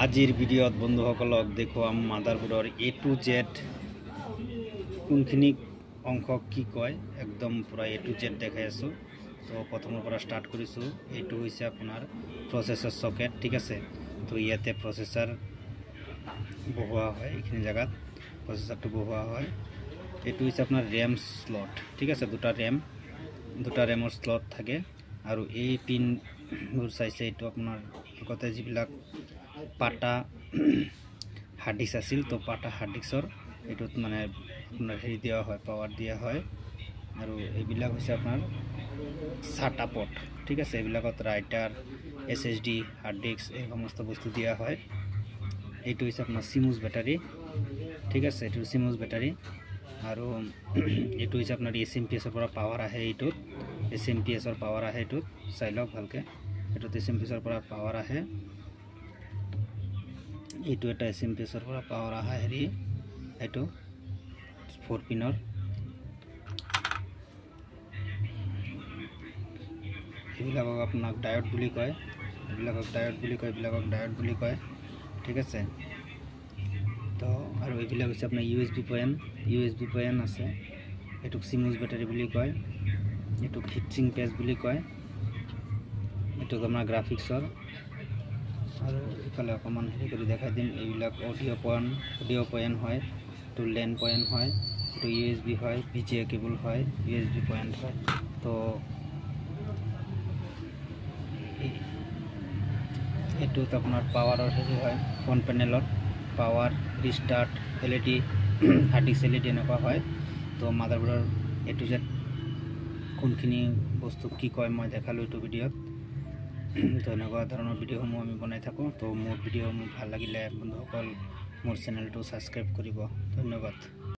আজিৰ ভিডিঅ'ত বন্ধুসকলক দেখুৱাম মাদাৰবোৰ্ডৰ A to Z কোনখিনি অংশ কি কয় একদম পুৰা A to Z দেখাই আছো। তো প্ৰথমৰ পৰা স্টাৰ্ট কৰিছো। এইটো হৈছে আপোনাৰ প্ৰসেসৰ সকেট, ঠিক আছে। তো ইয়াতে প্ৰসেসৰ বহুৱা হয়, এইখিনি জায়গাত প্ৰসেসৰটো বহুৱা হয়। এইটো হৈছে আপোনাৰ RAM স্লট, ঠিক আছে। দুটা ৰেমৰ স্লট থাকে আৰু এই পিনবোৰ চাইছে এইটো আপোনাৰ আগতে যিবিলাক পাটা হাৰ্ড ডিস্ক আছিল, তো পাটা হাৰ্ড ডিস্কৰ এইটোত মানে আপোনাৰ হেৰি দিয়া হয়, পাৱাৰ দিয়া হয়। আৰু এইবিলাক হৈছে আপোনাৰ SATA পট, ঠিক আছে। এইবিলাকত ৰাইটাৰ SSD হাৰ্ড ডিস্ক এই সমস্ত বস্তু দিয়া হয়। এইটো হৈছে আপোনাৰ CMOS বেটাৰী, ঠিক আছে। এইটো CMOS বেটাৰী আৰু এইটো হৈছে আপোনাৰ SMPS পৰা পাৱাৰ আহে। এইটোত SMPS পাৱাৰ আহে, এইটোত চাই লওক ভালকে। এইটোত SMPS পৰা পাৱাৰ আহে। এইটো এটা SMPS পৰা পাৱাৰ আহা হেৰি, এইটো 4 পিনৰ। এইবিলাকক আপোনাক ডায়োড বুলি কয়, এইবিলাকক ডায়োড বুলি কয়, ঠিক আছে। তো আৰু এইবিলাক হৈছে আপোনাৰ USB পয়েন্ট আছে। এইটোক CMOS বেটাৰী বুলি কয়, এইটোক হিটচিং পেজ বুলি কয়, এইটোক আপোনাৰ গ্ৰাফিক্সৰ। আৰু ইফালে অকণমান হেৰি কৰি দেখাই দিম। এইবিলাক অডিঅ' পয়েন্ট হয়, এইটো লেন পয়েন্ট হয়, এইটো USB হয়, VGA কেবল হয়, USB পয়েন্ট হয়। তো এইটোত আপোনাৰ পাৱাৰৰ হেৰি হয়, ফ্ৰণ্ট পেনেলত power, restart, LED, hard disk LED এনেকুৱা হয়। তো মাদাৰবোৰ্ডৰ A to Z কোনখিনি বস্তু কি কয় মই দেখালোঁ এইটো ভিডিঅ'ত। তো এনেকুৱা ধৰণৰ ভিডিঅ'সমূহ আমি বনাই থাকোঁ। তো মোৰ ভিডিঅ'সমূহ ভাল লাগিলে বন্ধুসকল মোৰ চেনেলটো ছাবস্ক্ৰাইব কৰিব। ধন্যবাদ।